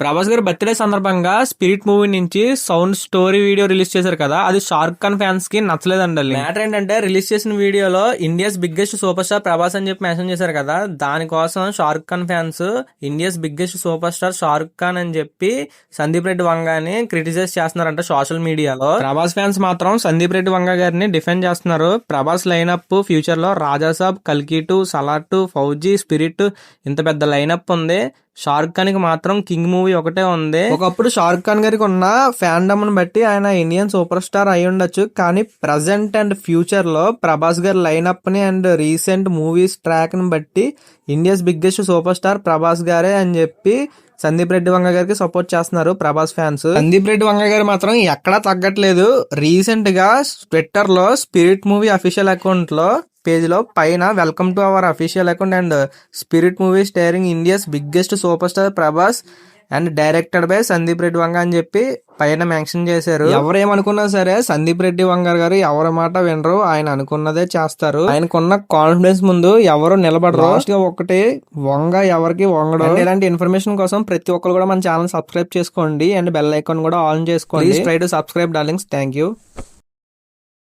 ప్రభాస్ గారి బర్త్డే సందర్భంగా spirit movie నుంచి సౌండ్ స్టోరీ వీడియో రిలీజ్ చేశారు కదా, అది షారుఖ్ ఖాన్ ఫ్యాన్స్ కి నచ్చలేదండి. మ్యాటర్ ఏంటంటే రిలీజ్ చేసిన వీడియోలో India's biggest super star Prabhas అని చెప్పి మెన్షన్ చేశారు కదా, దానికోసం Shahrukh Khan fans India's biggest super star Shahrukh Khan అని చెప్పి సందీప్ రెడ్డి వంగాని క్రిటిసైజ్ చేస్తున్నారంట సోషల్ మీడియాలో. ప్రభాస్ ఫ్యాన్స్ మాత్రం సందీప్ రెడ్డి వంగ గారిని డిఫెండ్ చేస్తున్నారు. ప్రభాస్ లైనప్ ఫ్యూచర్ లో రాజాసాబ్, కల్కి 2, సలార్ 2, ఫౌజీ, స్పిరిట్ ఇంత పెద్ద లైనప్ ఉంది. షారుఖ్ ఖాన్ కి మాత్రం కింగ్ మూవీ ఒకటే ఉంది. ఒకప్పుడు షారుఖ్ ఖాన్ గారికి ఉన్న ఫ్యాన్డమ్ ని బట్టి ఆయన ఇండియన్ సూపర్ స్టార్ అయి ఉండొచ్చు, కానీ ప్రజెంట్ అండ్ ఫ్యూచర్ లో ప్రభాస్ గారి లైనప్ ని అండ్ రీసెంట్ మూవీస్ ట్రాక్ ని బట్టి India's biggest super star Prabhas గారే అని చెప్పి సందీప్ రెడ్డి వంగ గారికి సపోర్ట్ చేస్తున్నారు ప్రభాస్ ఫ్యాన్స్. సందీప్ రెడ్డి వంగ గారు మాత్రం ఎక్కడా తగ్గట్లేదు. రీసెంట్ గా ట్విట్టర్ లో స్పిరిట్ మూవీ అఫీషియల్ అకౌంట్ లో పేజ్ లో పైన welcome to our official account and Spirit movie starring India's biggest super star Prabhas and directed by Sandeep Reddy Vanga అని చెప్పి పైన మెన్షన్ చేశారు. ఎవరేమనుకున్నా సరే సందీప్ రెడ్డి వంగ గారు ఎవరి మాట వినరు, ఆయన అనుకున్నదే చేస్తారు. ఆయనకున్న కాన్ఫిడెన్స్ ముందు ఎవరు నిలబడరు. లాస్ట్ గా ఒకటి వంగ ఎవరికి వంగడం. ఇలాంటి ఇన్ఫర్మేషన్ కోసం ప్రతి ఒక్కరు కూడా మన ఛానల్ సబ్స్క్రైబ్ చేసుకోండి అండ్ బెల్ ఐకాన్ కూడా ఆన్ చేసుకోండి. Try to subscribe darlings. Thank you.